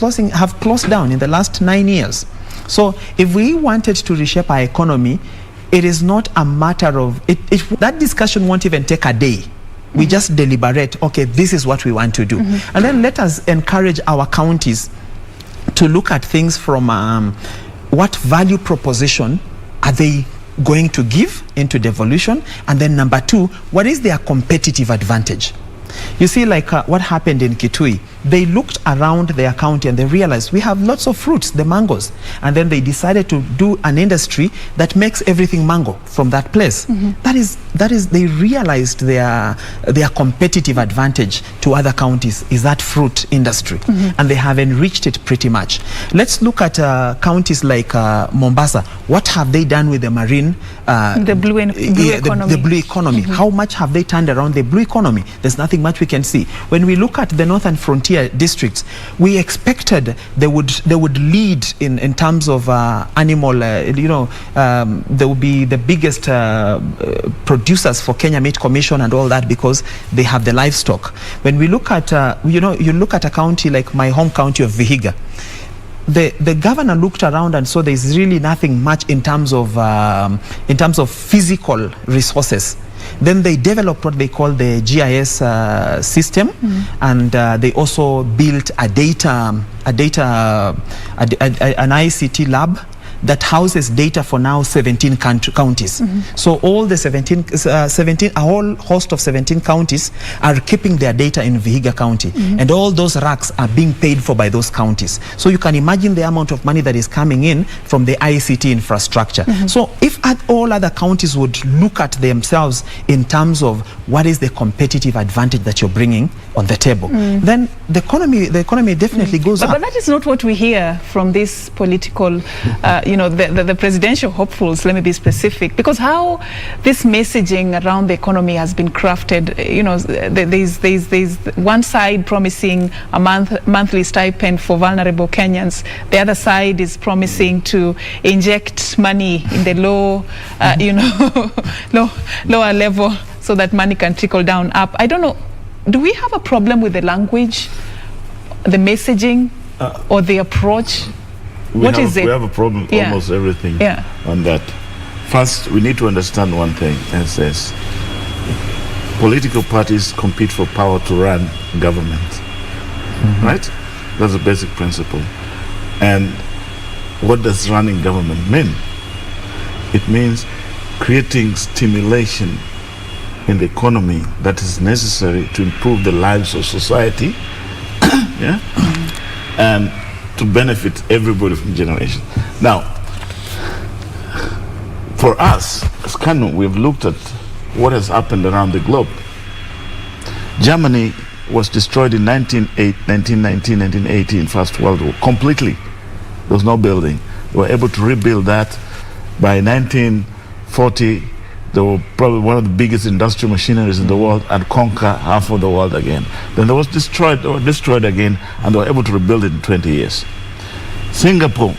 Speaker 3: closed down in the last 9 years. So if we wanted to reshape our economy, it is not a matter of that discussion won't even take a day. We just deliberate, okay, this is what we want to do. And then let us encourage our counties to look at things from what value proposition are they going to give into devolution, and then number two, what is their competitive advantage? You see, like what happened in Kitui, they looked around their county and they realized we have lots of fruits, the mangoes, and then they decided to do an industry that makes everything mango from that place. That is they realized their competitive advantage to other counties is that fruit industry, and they have enriched it pretty much. Let's look at counties like Mombasa. What have they done with the marine,
Speaker 1: the blue economy? The blue economy.
Speaker 3: How much have they turned around the blue economy? There's nothing much we can see. When we look at the northern frontier districts, we expected they would lead in terms of animal, they would be the biggest producers for Kenya Meat Commission and all that because they have the livestock. When we look at you look at a county like my home county of Vihiga, the governor looked around and saw there's really nothing much in terms of physical resources. Then they developed what they call the GIS system, and they also built an ICT lab that houses data for now 17 counties. So all the 17, a whole host of 17 counties are keeping their data in Vihiga County, and all those racks are being paid for by those counties. So you can imagine the amount of money that is coming in from the ICT infrastructure. So if all other counties would look at themselves in terms of what is the competitive advantage that you're bringing on the table, then the economy definitely goes up.
Speaker 1: But that is not what we hear from this political the presidential hopefuls, let me be specific, because how this messaging around the economy has been crafted, there's one side promising a monthly stipend for vulnerable Kenyans. The other side is promising to inject money in the lower level so that money can trickle down up. I don't know, do we have a problem with the language, the messaging, or the approach? What is it?
Speaker 2: We have a problem with almost everything on that. First, we need to understand one thing, as this. Political parties compete for power to run government, right? That's a basic principle. And what does running government mean? It means creating stimulation in the economy that is necessary to improve the lives of society, and to benefit everybody from generation. Now, for us, as KANU, we've looked at what has happened around the globe. Germany was destroyed in 1919, 1918, First World War, completely. There was no building. They were able to rebuild that. By 1940, they were probably one of the biggest industrial machineries in the world and conquer half of the world again. Then they were destroyed again, and they were able to rebuild it in 20 years. Singapore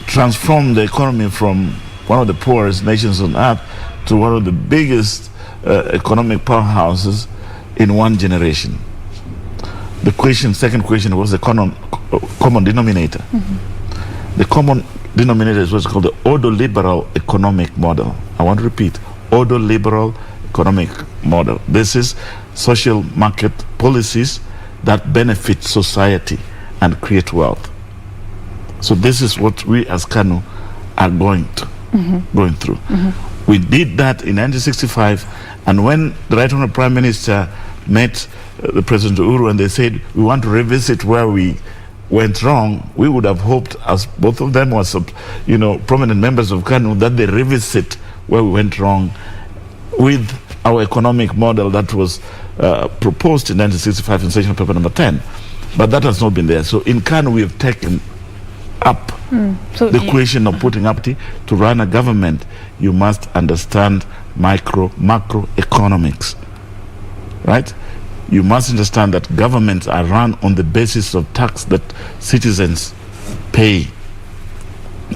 Speaker 2: transformed the economy from one of the poorest nations on earth to one of the biggest economic powerhouses in one generation. The second question was the common denominator. The common denominator is what's called the ordoliberal economic model. I want to repeat, ordoliberal economic model. This is social market policies that benefit society and create wealth. So this is what we as KANU are going through. We did that in 1965, and when the Right Honourable Prime Minister met the President Uhuru and they said, we want to revisit where we went wrong, we would have hoped, as both of them were prominent members of KANU, that they revisit where we went wrong with our economic model that was proposed in 1965 in Session Paper number 10. But that has not been there. So in KANU we have taken up the question of putting up to run a government. You must understand macroeconomics, right? You must understand that governments are run on the basis of tax that citizens pay.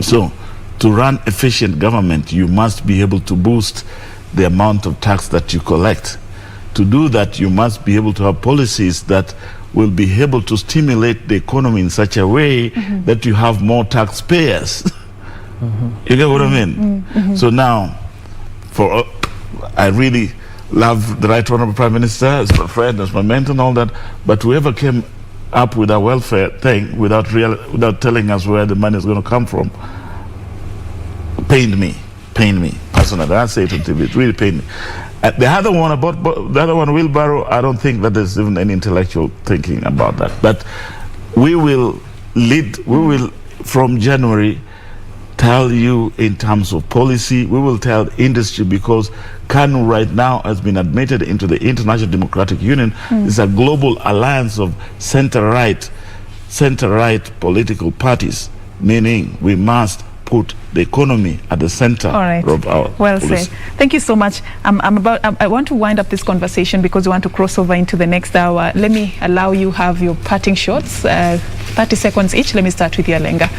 Speaker 2: So to run efficient government, you must be able to boost the amount of tax that you collect. To do that, you must be able to have policies that will be able to stimulate the economy in such a way that you have more taxpayers. You get what I mean? So now, I really love the Right Honourable Prime Minister as my friend, as my mentor and all that, but whoever came up with a welfare thing without telling us where the money is going to come from pained me personally. I say it on TV, it really pained me. The other one, wheelbarrow, I don't think that there's even any intellectual thinking about that. But we will from January tell you in terms of policy, we will tell industry, because KANU right now has been admitted into the International Democratic Union. It's a global alliance of center-right political parties, meaning we must put the economy at the center of our policy.
Speaker 1: Said. Thank you so much. I want to wind up this conversation because we want to cross over into the next hour. Let me allow you have your parting shots, 30 seconds each. Let me start with you, Alenga.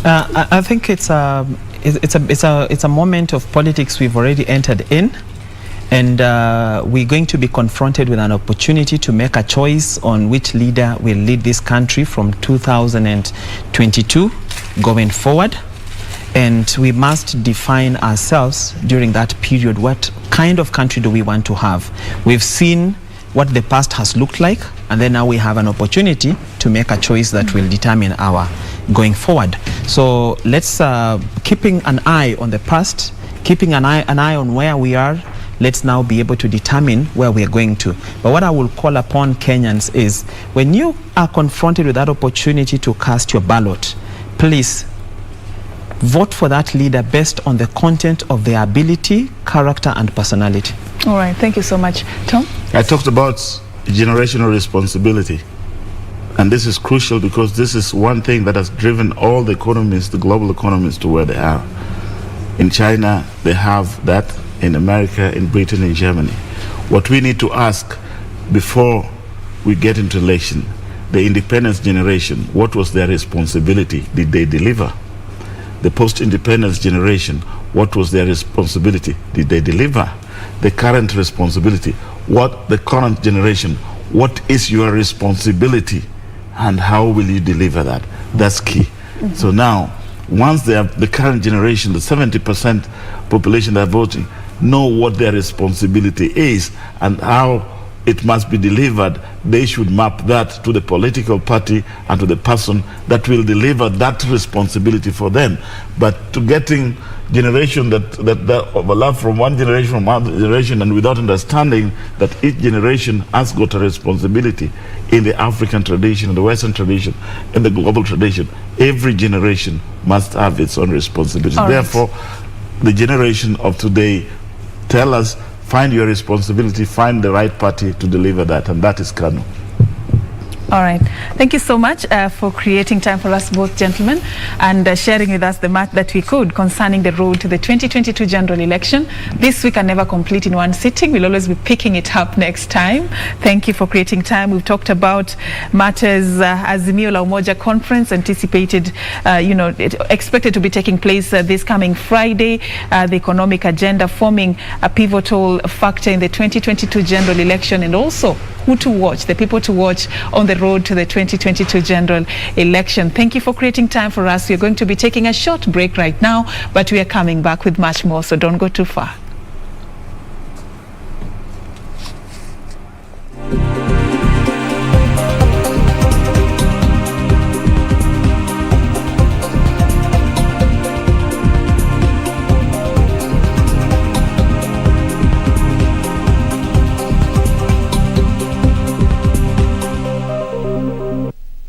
Speaker 3: I think it's a moment of politics we've already entered in, and we're going to be confronted with an opportunity to make a choice on which leader will lead this country from 2022 going forward. And we must define ourselves during that period. What kind of country do we want to have? We've seen what the past has looked like, and then now we have an opportunity to make a choice that will determine our going forward. So let's keeping an eye on the past, keeping an eye on where we are. Let's now be able to determine where we are going to. But what I will call upon Kenyans is, when you are confronted with that opportunity to cast your ballot, please vote for that leader based on the content of their ability, character, and personality.
Speaker 1: All right, thank you so much. Tom?
Speaker 2: I talked about generational responsibility. And this is crucial because this is one thing that has driven all the economies, the global economies, to where they are. In China, they have that. In America, in Britain, in Germany. What we need to ask before we get into election, the independence generation, what was their responsibility? Did they deliver? The post-independence generation, what was their responsibility? Did they deliver? The current responsibility, the current generation, what is your responsibility and how will you deliver that? That's key. So now, once they have the current generation, the 70% population that are voting, know what their responsibility is and how it must be delivered, they should map that to the political party and to the person that will deliver that responsibility for them. But to getting generation that overlap from one generation from another generation, and without understanding that each generation has got a responsibility in the African tradition, in the Western tradition, in the global tradition, every generation must have its own responsibility.
Speaker 1: All right.
Speaker 2: Therefore, the generation of today tell us, find your responsibility, find the right party to deliver that, and that is KANU.
Speaker 1: All right. Thank you so much for creating time for us both, gentlemen, and sharing with us the much that we could concerning the road to the 2022 general election. This we can never complete in one sitting. We'll always be picking it up next time. Thank you for creating time. We've talked about matters, Azimio La Umoja conference anticipated, expected to be taking place this coming Friday. The economic agenda forming a pivotal factor in the 2022 general election, and also who to watch, the people to watch on the road to the 2022 general election. Thank you for creating time for us. We're going to be taking a short break right now, but we are coming back with much more, so don't go too far.